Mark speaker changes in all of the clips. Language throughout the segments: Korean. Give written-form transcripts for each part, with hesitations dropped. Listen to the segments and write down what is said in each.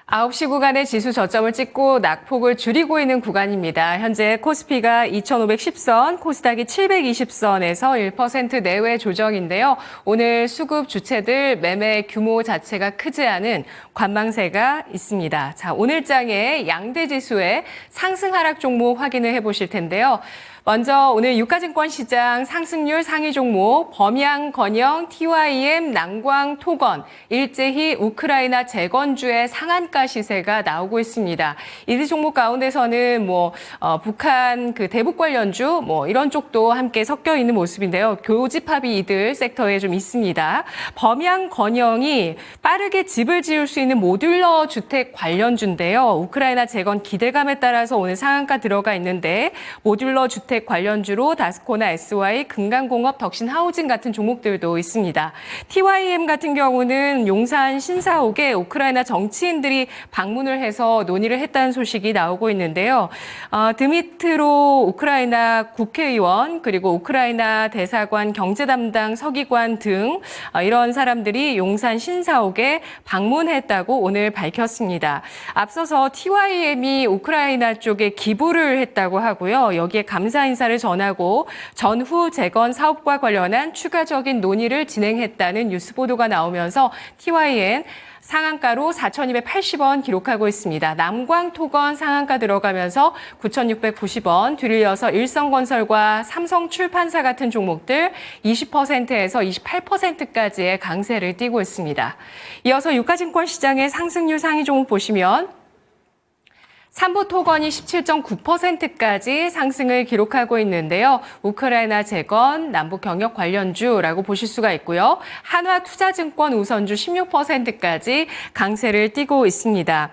Speaker 1: 9시 구간의 지수 저점을 찍고 낙폭을 줄이고 있는 구간입니다. 현재 코스피가 2,510선, 코스닥이 720선에서 1% 내외 조정인데요. 오늘 수급 주체들 매매 규모 자체가 크지 않은 관망세가 있습니다. 자, 오늘 장의 양대 지수의 상승 하락 종목 확인을 해보실 텐데요. 먼저 오늘 유가증권 시장 상승률 상위 종목 범양 건영, TYM, 난광, 토건, 일제히 우크라이나 재건주의 상한가 시세가 나오고 있습니다. 이 종목 가운데서는 북한 대북 관련주 이런 쪽도 함께 섞여 있는 모습인데요. 교집합이 이들 섹터에 좀 있습니다. 범양 건영이 빠르게 집을 지을 수 있는 모듈러 주택 관련주인데요. 우크라이나 재건 기대감에 따라서 오늘 상한가 들어가 있는데 모듈러 주택 관련주로 다스코나 SY, 금강공업, 덕신하우징 같은 종목들도 있습니다. TYM 같은 경우는 용산 신사옥에 우크라이나 정치인들이 방문을 해서 논의를 했다는 소식이 나오고 있는데요. 드미트로 우크라이나 국회의원 그리고 우크라이나 대사관 경제담당 서기관 등 이런 사람들이 용산 신사옥에 방문했다고 오늘 밝혔습니다. 앞서서 TYM이 우크라이나 쪽에 기부를 했다고 하고요. 여기에 감사 인사를 전하고 전후 재건 사업과 관련한 추가적인 논의를 진행했다는 뉴스 보도가 나오면서 TYM 상한가로 4,280원 기록하고 있습니다. 남광토건 상한가 들어가면서 9,690원, 뒤이어서 일성건설과 삼성출판사 같은 종목들 20%에서 28%까지의 강세를 띠고 있습니다. 이어서 유가증권 시장의 상승률 상위 종목 보시면 삼부토건이 17.9%까지 상승을 기록하고 있는데요. 우크라이나 재건, 남북 경협 관련주라고 보실 수가 있고요. 한화투자증권 우선주 16%까지 강세를 띠고 있습니다.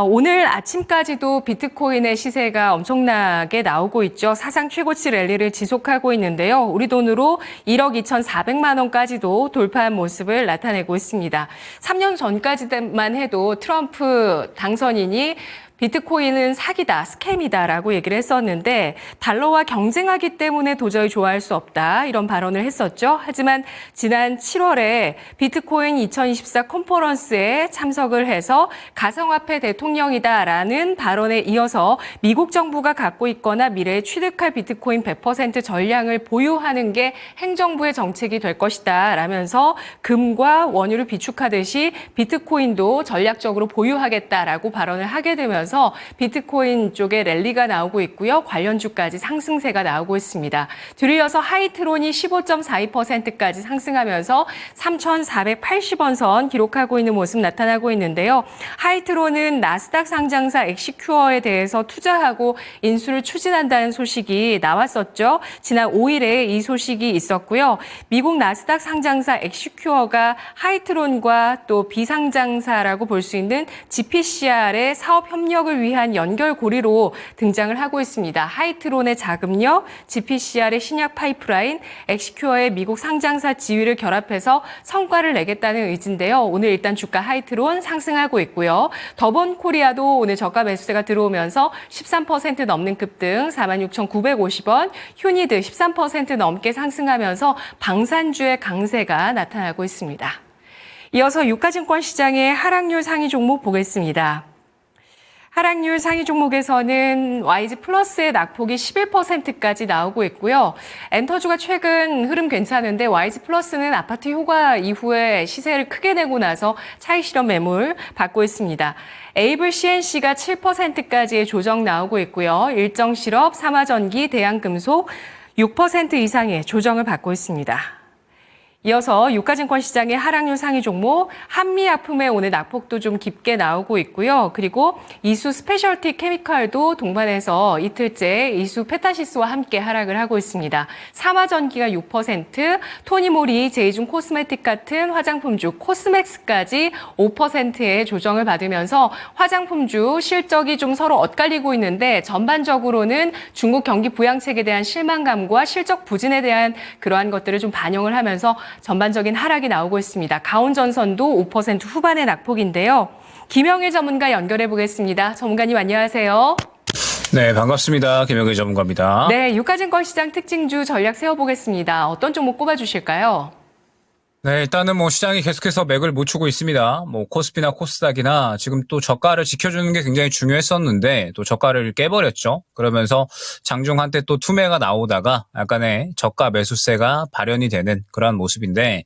Speaker 1: 오늘 아침까지도 비트코인의 시세가 엄청나게 나오고 있죠. 사상 최고치 랠리를 지속하고 있는데요. 우리 돈으로 1억 2,400만 원까지도 돌파한 모습을 나타내고 있습니다. 3년 전까지만 해도 트럼프 당선인이 비트코인은 사기다, 스캠이다라고 얘기를 했었는데 달러와 경쟁하기 때문에 도저히 좋아할 수 없다 이런 발언을 했었죠. 하지만 지난 7월에 비트코인 2024 컨퍼런스에 참석을 해서 가상화폐 대통령이다라는 발언에 이어서 미국 정부가 갖고 있거나 미래에 취득할 비트코인 100% 전량을 보유하는 게 행정부의 정책이 될 것이다 라면서 금과 원유를 비축하듯이 비트코인도 전략적으로 보유하겠다라고 발언을 하게 되면서 비트코인 쪽에 랠리가 나오고 있고요. 관련주까지 상승세가 나오고 있습니다. 뒤이어서 하이트론이 15.42%까지 상승하면서 3,480원 선 기록하고 있는 모습 나타나고 있는데요. 하이트론은 나스닥 상장사 엑시큐어에 대해서 투자하고 인수를 추진한다는 소식이 나왔었죠. 지난 5일에 이 소식이 있었고요. 미국 나스닥 상장사 엑시큐어가 하이트론과 또 비상장사라고 볼 수 있는 GPCR의 사업 협력을 위한 연결고리로 등장을 하고 있습니다. 하이트론의 자금력, GPCR의 신약 파이프라인, 엑시큐어의 미국 상장사 지위를 결합해서 성과를 내겠다는 의지인데요. 오늘 일단 주가 하이트론 상승하고 있고요. 더본코리아도 오늘 저가 매수세가 들어오면서 13% 넘는 급등 46,950원, 휴니드 13% 넘게 상승하면서 방산주의 강세가 나타나고 있습니다. 이어서 유가증권 시장의 하락률 상위 종목 보겠습니다. 하락률 상위 종목에서는 YG 플러스의 낙폭이 11%까지 나오고 있고요. 엔터주가 최근 흐름 괜찮은데 YG 플러스는 아파트 효과 이후에 시세를 크게 내고 나서 차익 실현 매물 받고 있습니다. 에이블 CNC가 7%까지의 조정 나오고 있고요. 일정실업, 삼화전기, 대양금속 6% 이상의 조정을 받고 있습니다. 이어서 유가증권 시장의 하락률 상위 종목 한미약품의 오늘 낙폭도 좀 깊게 나오고 있고요. 그리고 이수 스페셜티 케미칼도 동반해서 이틀째 이수 페타시스와 함께 하락을 하고 있습니다. 삼화전기가 6%, 토니모리, 제이중 코스메틱 같은 화장품주 코스맥스까지 5%의 조정을 받으면서 화장품주 실적이 좀 서로 엇갈리고 있는데 전반적으로는 중국 경기 부양책에 대한 실망감과 실적 부진에 대한 그러한 것들을 좀 반영을 하면서 전반적인 하락이 나오고 있습니다. 가온전선도 5% 후반의 낙폭인데요. 김영일 전문가 연결해 보겠습니다. 전문가님 안녕하세요.
Speaker 2: 네, 반갑습니다. 김영일 전문가입니다.
Speaker 1: 네, 유가증권 시장 특징주 전략 세워보겠습니다. 어떤 종목 꼽아주실까요?
Speaker 2: 네, 일단은 뭐 시장이 계속해서 맥을 못 추고 있습니다. 뭐 코스피나 코스닥이나 지금 또 저가를 지켜주는 게 굉장히 중요했었는데 또 저가를 깨버렸죠. 그러면서 장중 한때 또 투매가 나오다가 약간의 저가 매수세가 발현이 되는 그런 모습인데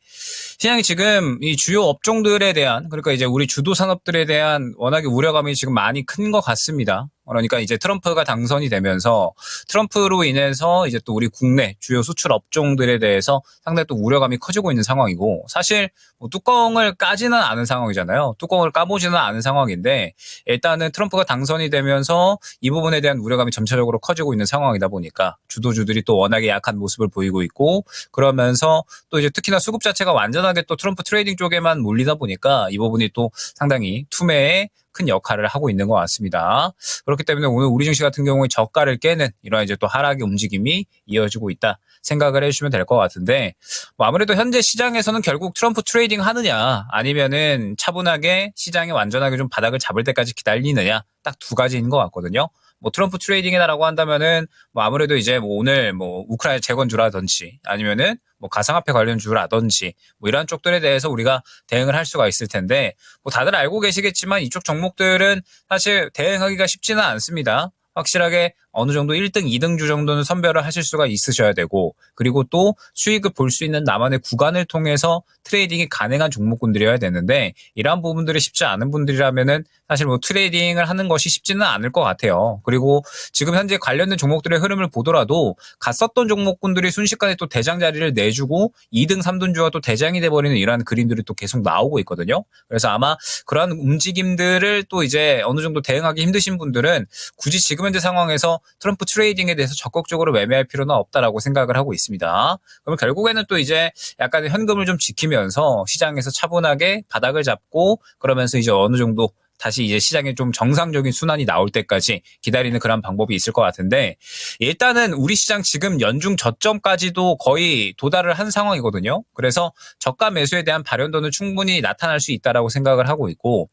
Speaker 2: 시장이 지금 이 주요 업종들에 대한 그러니까 이제 우리 주도 산업들에 대한 워낙에 우려감이 지금 많이 큰 것 같습니다. 그러니까 이제 트럼프가 당선이 되면서 트럼프로 인해서 이제 또 우리 국내 주요 수출 업종들에 대해서 상당히 또 우려감이 커지고 있는 상황이고 사실 뭐 뚜껑을 까지는 않은 상황이잖아요. 뚜껑을 까보지는 않은 상황인데 일단은 트럼프가 당선이 되면서 이 부분에 대한 우려감이 점차적으로 커지고 있는 상황이다 보니까 주도주들이 또 워낙에 약한 모습을 보이고 있고 그러면서 또 이제 특히나 수급 자체가 완전하게 또 트럼프 트레이딩 쪽에만 몰리다 보니까 이 부분이 또 상당히 투매에 큰 역할을 하고 있는 것 같습니다. 그렇기 때문에 오늘 우리 증시 같은 경우에 저가를 깨는 이런 이제 또 하락의 움직임이 이어지고 있다 생각을 해주시면 될 것 같은데 뭐 아무래도 현재 시장에서는 결국 트럼프 트레이딩 하느냐 아니면은 차분하게 시장이 완전하게 좀 바닥을 잡을 때까지 기다리느냐 딱 두 가지인 것 같거든요. 뭐 트럼프 트레이딩이다라고 한다면은 뭐 아무래도 이제 뭐 오늘 뭐 우크라이나 재건주라든지 아니면은 뭐 가상화폐 관련주라든지 뭐 이런 쪽들에 대해서 우리가 대응을 할 수가 있을 텐데 뭐 다들 알고 계시겠지만 이쪽 종목들은 사실 대응하기가 쉽지는 않습니다. 확실하게 어느 정도 1등, 2등주 정도는 선별을 하실 수가 있으셔야 되고 그리고 또 수익을 볼 수 있는 나만의 구간을 통해서 트레이딩이 가능한 종목군들이어야 되는데 이러한 부분들이 쉽지 않은 분들이라면은 사실 뭐 트레이딩을 하는 것이 쉽지는 않을 것 같아요. 그리고 지금 현재 관련된 종목들의 흐름을 보더라도 갔었던 종목군들이 순식간에 또 대장 자리를 내주고 2등, 3등주가 또 대장이 돼버리는 이러한 그림들이 또 계속 나오고 있거든요. 그래서 아마 그러한 움직임들을 또 이제 어느 정도 대응하기 힘드신 분들은 굳이 지금 현재 상황에서 트럼프 트레이딩에 대해서 적극적으로 매매할 필요는 없다라고 생각을 하고 있습니다. 그럼 결국에는 또 이제 약간 현금을 좀 지키면서 시장에서 차분하게 바닥을 잡고 그러면서 이제 어느 정도 다시 이제 시장에 좀 정상적인 순환이 나올 때까지 기다리는 그런 방법이 있을 것 같은데 일단은 우리 시장 지금 연중 저점까지도 거의 도달을 한 상황이거든요. 그래서 저가 매수에 대한 발현도는 충분히 나타날 수 있다라고 생각을 하고 있고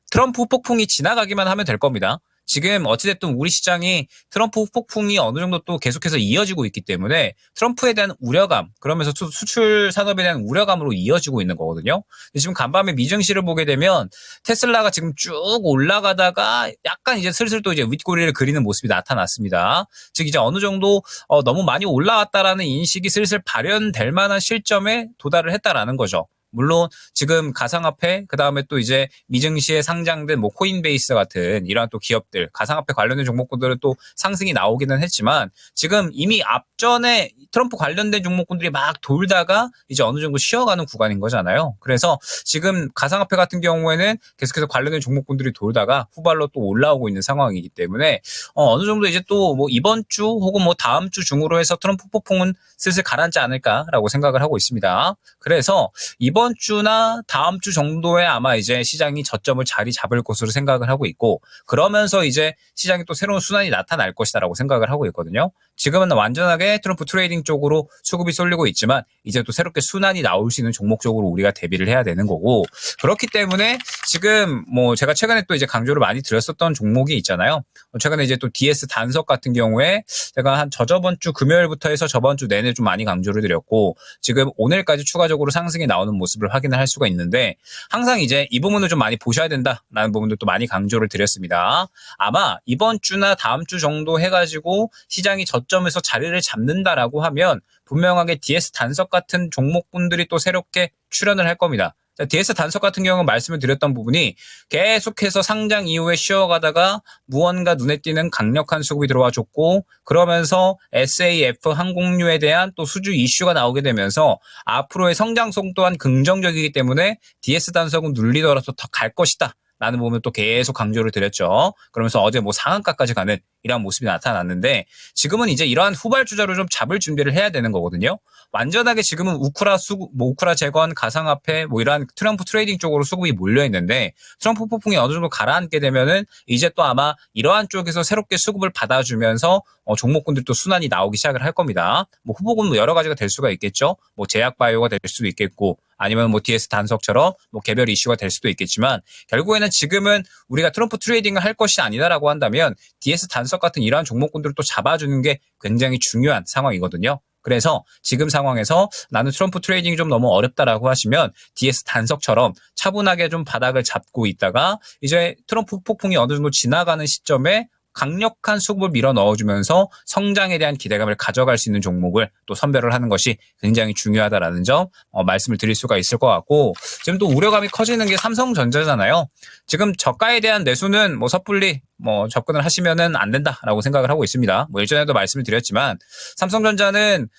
Speaker 2: 트럼프 폭풍이 지나가기만 하면 될 겁니다. 지금 어찌됐든 우리 시장이 트럼프 폭풍이 어느 정도 또 계속해서 이어지고 있기 때문에 트럼프에 대한 우려감, 그러면서 수출 산업에 대한 우려감으로 이어지고 있는 거거든요. 지금 간밤에 미증시를 보게 되면 테슬라가 지금 쭉 올라가다가 약간 이제 슬슬 또 이제 윗꼬리를 그리는 모습이 나타났습니다. 즉 이제 어느 정도 너무 많이 올라왔다라는 인식이 슬슬 발현될 만한 실점에 도달을 했다라는 거죠. 물론 지금 가상화폐 그다음에 또 이제 미증시에 상장된 뭐 코인베이스 같은 이러한 또 기업들 가상화폐 관련된 종목군들은 또 상승이 나오기는 했지만 지금 이미 앞전에 트럼프 관련된 종목군들이 막 돌다가 이제 어느 정도 쉬어가는 구간인 거잖아요. 그래서 지금 가상화폐 같은 경우에는 계속해서 관련된 종목군들이 돌다가 후발로 또 올라오고 있는 상황이기 때문에 어느 정도 이제 또 뭐 이번 주 혹은 뭐 다음 주 중으로 해서 트럼프 폭풍은 슬슬 가라앉지 않을까라고 생각을 하고 있습니다. 그래서 이번 주나 다음 주 정도에 아마 이제 시장이 저점을 자리 잡을 것으로 생각을 하고 있고 그러면서 이제 시장이 또 새로운 순환이 나타날 것이다라고 생각을 하고 있거든요. 지금은 완전하게 트럼프 트레이딩 쪽으로 수급이 쏠리고 있지만 이제 또 새롭게 순환이 나올 수 있는 종목 쪽으로 우리가 대비를 해야 되는 거고 그렇기 때문에 지금 뭐 제가 최근에 또 이제 강조를 많이 드렸었던 종목이 있잖아요. 최근에 이제 또 DS 단석 같은 경우에 제가 한 저저번 주 금요일부터 해서 저번 주 내내 좀 많이 강조를 드렸고 지금 오늘까지 추가적으로 상승이 나오는 모습을 확인을 할 수가 있는데 항상 이제 이 부분을 좀 많이 보셔야 된다라는 부분도 또 많이 강조를 드렸습니다. 아마 이번 주나 다음 주 정도 해가지고 시장이 저점에서 자리를 잡는다라고 하면 분명하게 DS 단석 같은 종목분들이 또 새롭게 출현을 할 겁니다. DS 단석 같은 경우는 말씀을 드렸던 부분이 계속해서 상장 이후에 쉬어가다가 무언가 눈에 띄는 강력한 수급이 들어와 줬고 그러면서 SAF 항공유에 대한 또 수주 이슈가 나오게 되면서 앞으로의 성장성 또한 긍정적이기 때문에 DS 단석은 눌리더라도 더 갈 것이다. 라는 부분을 또 계속 강조를 드렸죠. 그러면서 어제 뭐 상한가까지 가는 이러한 모습이 나타났는데 지금은 이제 이러한 후발주자로 좀 잡을 준비를 해야 되는 거거든요. 완전하게 지금은 우크라 재건, 가상화폐 뭐 이러한 트럼프 트레이딩 쪽으로 수급이 몰려 있는데 트럼프 폭풍이 어느 정도 가라앉게 되면은 이제 또 아마 이러한 쪽에서 새롭게 수급을 받아주면서 종목군들도 순환이 나오기 시작을 할 겁니다. 뭐 후보군 뭐 여러 가지가 될 수가 있겠죠. 뭐 제약바이오가 될 수도 있겠고 아니면 뭐 DS 단석처럼 뭐 개별 이슈가 될 수도 있겠지만 결국에는 지금은 우리가 트럼프 트레이딩을 할 것이 아니다라고 한다면 DS 단석 같은 이러한 종목군들을 또 잡아주는 게 굉장히 중요한 상황이거든요. 그래서 지금 상황에서 나는 트럼프 트레이딩이 좀 너무 어렵다라고 하시면 DS 단석처럼 차분하게 좀 바닥을 잡고 있다가 이제 트럼프 폭풍이 어느 정도 지나가는 시점에 강력한 수급을 밀어 넣어주면서 성장에 대한 기대감을 가져갈 수 있는 종목을 또 선별을 하는 것이 굉장히 중요하다라는 점 말씀을 드릴 수가 있을 것 같고, 지금 또 우려감이 커지는 게 삼성전자잖아요. 지금 저가에 대한 매수는 뭐 섣불리 접근을 하시면은 안 된다라고 생각을 하고 있습니다. 예전에도 말씀을 드렸지만 삼성전자는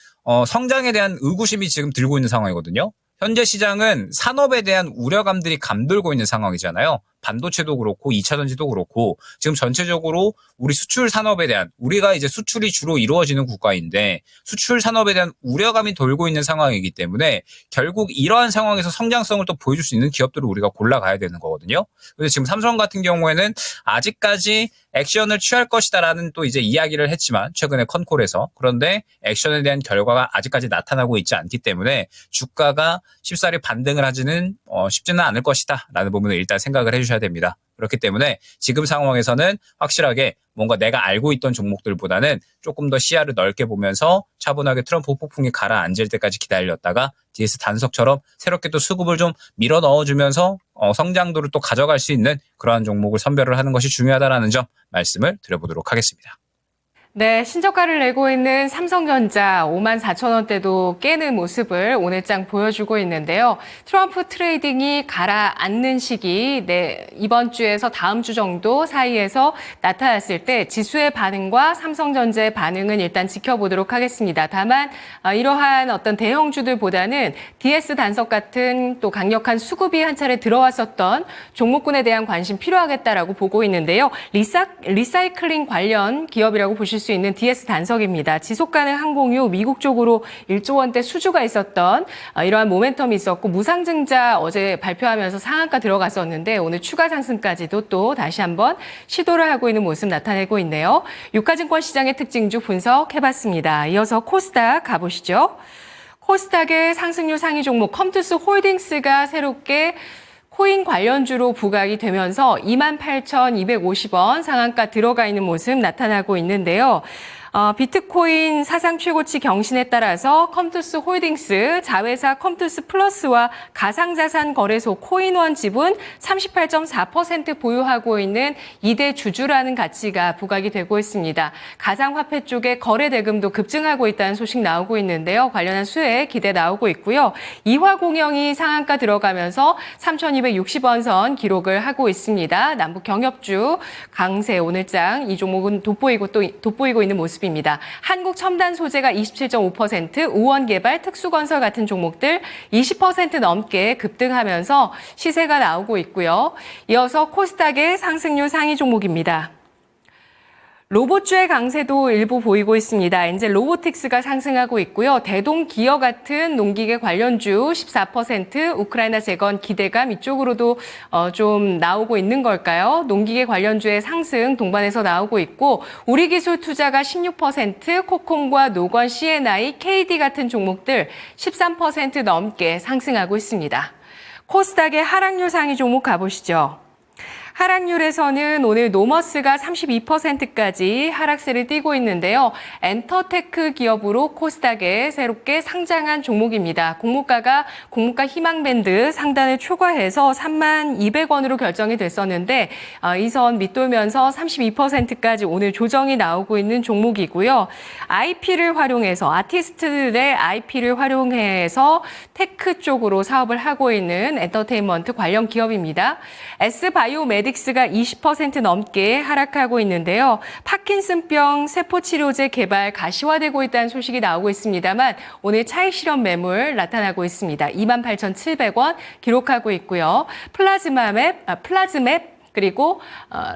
Speaker 2: 성장에 대한 의구심이 지금 들고 있는 상황이거든요. 현재 시장은 산업에 대한 우려감들이 감돌고 있는 상황이잖아요. 반도체도 그렇고 2차 전지도 그렇고 지금 전체적으로 우리 수출 산업에 대한, 우리가 이제 수출이 주로 이루어지는 국가인데 수출 산업에 대한 우려감이 돌고 있는 상황이기 때문에 결국 이러한 상황에서 성장성을 또 보여줄 수 있는 기업들을 우리가 골라가야 되는 거거든요. 그래서 지금 삼성 같은 경우에는 아직까지 액션을 취할 것이다라는 또 이제 이야기를 했지만 최근에 컨콜에서, 그런데 액션에 대한 결과가 아직까지 나타나고 있지 않기 때문에 주가가 쉽사리 반등을 하지는 쉽지는 않을 것이다라는 부분을 일단 생각을 해주셔야 됩니다. 그렇기 때문에 지금 상황에서는 확실하게 뭔가 내가 알고 있던 종목들보다는 조금 더 시야를 넓게 보면서 차분하게 트럼프 폭풍이 가라앉을 때까지 기다렸다가 DS 단석처럼 새롭게 또 수급을 좀 밀어 넣어주면서 성장도를 또 가져갈 수 있는 그러한 종목을 선별을 하는 것이 중요하다라는 점 말씀을 드려보도록 하겠습니다.
Speaker 1: 네, 신저가를 내고 있는 삼성전자 54,000원대도 깨는 모습을 오늘장 보여주고 있는데요. 트럼프 트레이딩이 가라앉는 시기, 이번 주에서 다음 주 정도 사이에서 나타났을 때 지수의 반응과 삼성전자의 반응은 일단 지켜보도록 하겠습니다. 다만 이러한 어떤 대형주들보다는 DS 단석 같은 또 강력한 수급이 한 차례 들어왔었던 종목군에 대한 관심 필요하겠다라고 보고 있는데요. 리사이클링 관련 기업이라고 보실 수 있는 DS 단석입니다. 지속가능 항공유 미국 쪽으로 1조 원대 수주가 있었던 이러한 모멘텀이 있었고, 무상증자 어제 발표하면서 상한가 들어갔었는데 오늘 추가 상승까지도 또 다시 한번 시도를 하고 있는 모습 나타내고 있네요. 유가증권 시장의 특징주 분석해봤습니다. 이어서 코스닥 가보시죠. 코스닥의 상승률 상위 종목 컴투스 홀딩스가 새롭게 코인 관련주로 부각이 되면서 28,250원 상한가 들어가 있는 모습 나타나고 있는데요. 비트코인 사상 최고치 경신에 따라서 컴투스 홀딩스, 자회사 컴투스 플러스와 가상자산 거래소 코인원 지분 38.4% 보유하고 있는 2대 주주라는 가치가 부각이 되고 있습니다. 가상화폐 쪽에 거래 대금도 급증하고 있다는 소식 나오고 있는데요. 관련한 수혜 기대 나오고 있고요. 이화공영이 상한가 들어가면서 3,260원 선 기록을 하고 있습니다. 남북 경협주 강세 오늘장 이 종목은 돋보이고 있는 모습입니다. 한국 첨단 소재가 27.5%, 우원개발, 특수건설 같은 종목들 20% 넘게 급등하면서 시세가 나오고 있고요. 이어서 코스닥의 상승률 상위 종목입니다. 로봇주의 강세도 일부 보이고 있습니다. 엔젤 로보틱스가 상승하고 있고요. 대동기어 같은 농기계 관련주 14%, 우크라이나 재건 기대감 이쪽으로도 좀 나오고 있는 걸까요? 농기계 관련주의 상승 동반해서 나오고 있고, 우리기술투자가 16%, 코콤과 노건, C&I, KD 같은 종목들 13% 넘게 상승하고 있습니다. 코스닥의 하락률 상위 종목 가보시죠. 하락률에서는 오늘 노머스가 32%까지 하락세를 띠고 있는데요. 엔터테크 기업으로 코스닥에 새롭게 상장한 종목입니다. 공모가 희망밴드 상단을 초과해서 32,200원으로 결정이 됐었는데 이 선 밑돌면서 32%까지 오늘 조정이 나오고 있는 종목이고요. IP를 활용해서 아티스트들의 IP를 활용해서 테크 쪽으로 사업을 하고 있는 엔터테인먼트 관련 기업입니다. S바이오메딕스가 20% 넘게 하락하고 있는데요. 파킨슨병 세포치료제 개발 가시화되고 있다는 소식이 나오고 있습니다만 오늘 차익 실현 매물 나타나고 있습니다. 28,700원 기록하고 있고요. 플라즈맵 그리고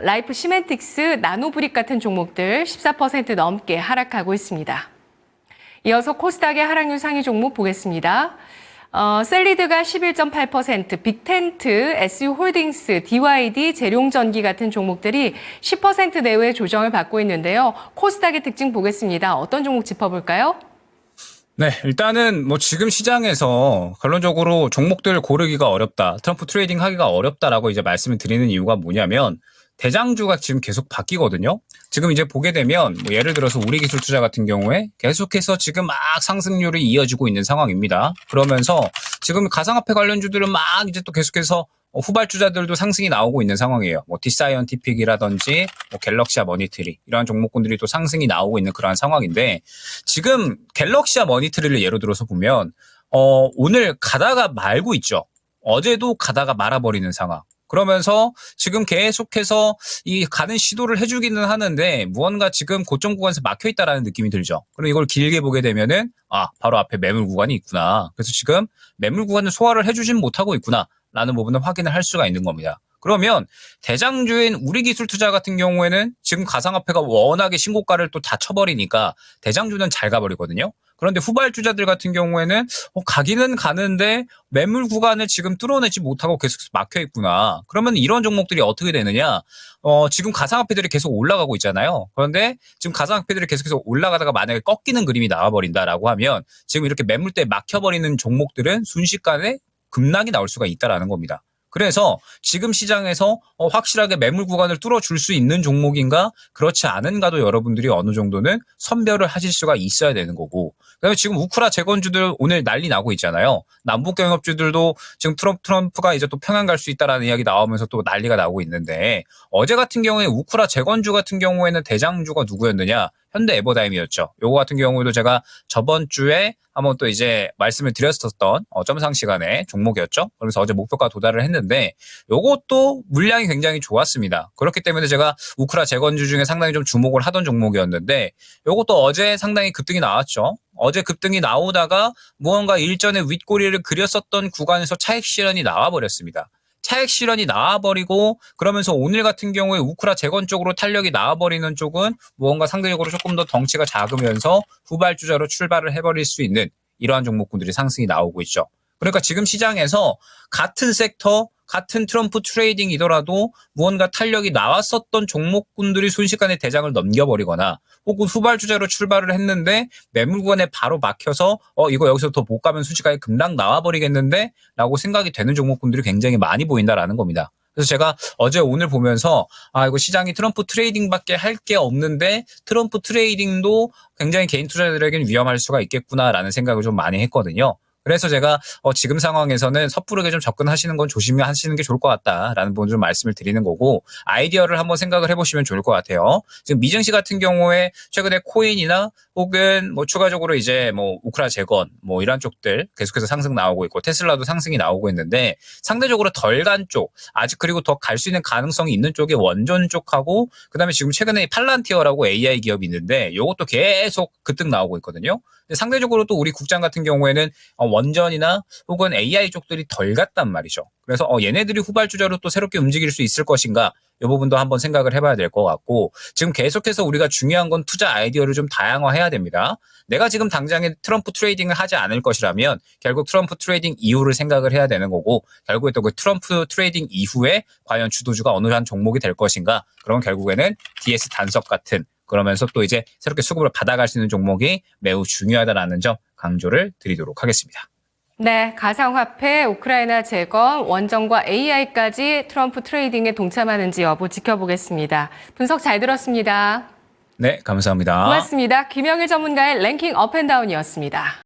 Speaker 1: 라이프 시멘틱스, 나노브릭 같은 종목들 14% 넘게 하락하고 있습니다. 이어서 코스닥의 하락률 상위 종목 보겠습니다. 셀리드가 11.8%, 빅텐트, SU홀딩스, DYD, 재룡전기 같은 종목들이 10% 내외의 조정을 받고 있는데요. 코스닥의 특징 보겠습니다. 어떤 종목 짚어볼까요?
Speaker 2: 네, 일단은 지금 시장에서 결론적으로 종목들 고르기가 어렵다, 트럼프 트레이딩 하기가 어렵다라고 이제 말씀을 드리는 이유가 뭐냐면, 대장주가 지금 계속 바뀌거든요. 지금 이제 보게 되면 뭐 예를 들어서 우리기술투자 같은 경우에 계속해서 지금 막 상승률이 이어지고 있는 상황입니다. 그러면서 지금 가상화폐 관련주들은 막 이제 또 계속해서 후발주자들도 상승이 나오고 있는 상황이에요. 뭐 디사이언티픽이라든지 뭐 갤럭시아 머니트리 이러한 종목군들이 또 상승이 나오고 있는 그러한 상황인데 지금 갤럭시아 머니트리를 예로 들어서 보면 오늘 가다가 말고 있죠. 어제도 가다가 말아버리는 상황. 그러면서 지금 계속해서 이 가는 시도를 해주기는 하는데 무언가 지금 고점 구간에서 막혀있다라는 느낌이 들죠. 그럼 이걸 길게 보게 되면은 바로 앞에 매물 구간이 있구나. 그래서 지금 매물 구간을 소화를 해주진 못하고 있구나 라는 부분을 확인을 할 수가 있는 겁니다. 그러면 대장주인 우리기술투자 같은 경우에는 지금 가상화폐가 워낙에 신고가를 또 다 쳐버리니까 대장주는 잘 가버리거든요. 그런데 후발주자들 같은 경우에는 가기는 가는데 매물 구간을 지금 뚫어내지 못하고 계속 막혀 있구나. 그러면 이런 종목들이 어떻게 되느냐? 지금 가상화폐들이 계속 올라가고 있잖아요. 그런데 지금 가상화폐들이 계속해서 올라가다가 만약에 꺾이는 그림이 나와버린다라고 하면 지금 이렇게 매물대에 막혀버리는 종목들은 순식간에 급락이 나올 수가 있다라는 겁니다. 그래서 지금 시장에서 확실하게 매물 구간을 뚫어줄 수 있는 종목인가 그렇지 않은가도 여러분들이 어느 정도는 선별을 하실 수가 있어야 되는 거고 그다음에 지금 우크라 재건주들 오늘 난리 나고 있잖아요. 남북 경협주들도 지금 트럼프가 이제 또 평양 갈 수 있다라는 이야기 나오면서 또 난리가 나고 있는데 어제 같은 경우에 우크라 재건주 같은 경우에는 대장주가 누구였느냐? 현대 에버다임이었죠. 요거 같은 경우에도 제가 저번 주에 한번 또 이제 말씀을 드렸었던 점상 시간에 종목이었죠. 그래서 어제 목표가 도달을 했는데 요것도 물량이 굉장히 좋았습니다. 그렇기 때문에 제가 우크라 재건주 중에 상당히 좀 주목을 하던 종목이었는데 요것도 어제 상당히 급등이 나왔죠. 어제 급등이 나오다가 무언가 일전에 윗꼬리를 그렸었던 구간에서 차익 실현이 나와버렸습니다. 차익 실현이 나와버리고 그러면서 오늘 같은 경우에 우크라 재건 쪽으로 탄력이 나와버리는 쪽은 무언가 상대적으로 조금 더 덩치가 작으면서 후발주자로 출발을 해버릴 수 있는 이러한 종목군들이 상승이 나오고 있죠. 그러니까 지금 시장에서 같은 섹터, 같은 트럼프 트레이딩이더라도 무언가 탄력이 나왔었던 종목군들이 순식간에 대장을 넘겨버리거나 혹은 후발주자로 출발을 했는데 매물 구간에 바로 막혀서 이거 여기서 더 못 가면 순식간에 급락 나와버리겠는데 라고 생각이 되는 종목군들이 굉장히 많이 보인다라는 겁니다. 그래서 제가 어제 오늘 보면서 이거 시장이 트럼프 트레이딩밖에 할 게 없는데 트럼프 트레이딩도 굉장히 개인 투자자들에게는 위험할 수가 있겠구나라는 생각을 좀 많이 했거든요. 그래서 제가 지금 상황에서는 섣부르게 좀 접근하시는 건 조심히 하시는 게 좋을 것 같다라는 부분 좀 말씀을 드리는 거고 아이디어를 한번 생각을 해보시면 좋을 것 같아요. 지금 미증시 같은 경우에 최근에 코인이나 혹은 뭐 추가적으로 이제 뭐 우크라 재건 뭐 이런 쪽들 계속해서 상승 나오고 있고 테슬라도 상승이 나오고 있는데 상대적으로 덜 간 쪽 아직 그리고 더 갈 수 있는 가능성이 있는 쪽이 원전 쪽하고 그다음에 지금 최근에 팔란티어라고 AI 기업이 있는데 이것도 계속 급등 나오고 있거든요. 근데 상대적으로 또 우리 국장 같은 경우에는 원전이나 혹은 AI 쪽들이 덜 갔단 말이죠. 그래서 얘네들이 후발주자로 또 새롭게 움직일 수 있을 것인가 이 부분도 한번 생각을 해봐야 될 것 같고 지금 계속해서 우리가 중요한 건 투자 아이디어를 좀 다양화해야 됩니다. 내가 지금 당장에 트럼프 트레이딩을 하지 않을 것이라면 결국 트럼프 트레이딩 이후를 생각을 해야 되는 거고 결국에 또 그 트럼프 트레이딩 이후에 과연 주도주가 어느 한 종목이 될 것인가 그럼 결국에는 DS 단석 같은 그러면서 또 이제 새롭게 수급을 받아갈 수 있는 종목이 매우 중요하다라는 점 강조를 드리도록 하겠습니다.
Speaker 1: 네, 가상화폐, 우크라이나 재건, 원전과 AI까지 트럼프 트레이딩에 동참하는지 여부 지켜보겠습니다. 분석 잘 들었습니다.
Speaker 2: 네, 감사합니다.
Speaker 1: 고맙습니다. 김영일 전문가의 랭킹 업앤다운이었습니다.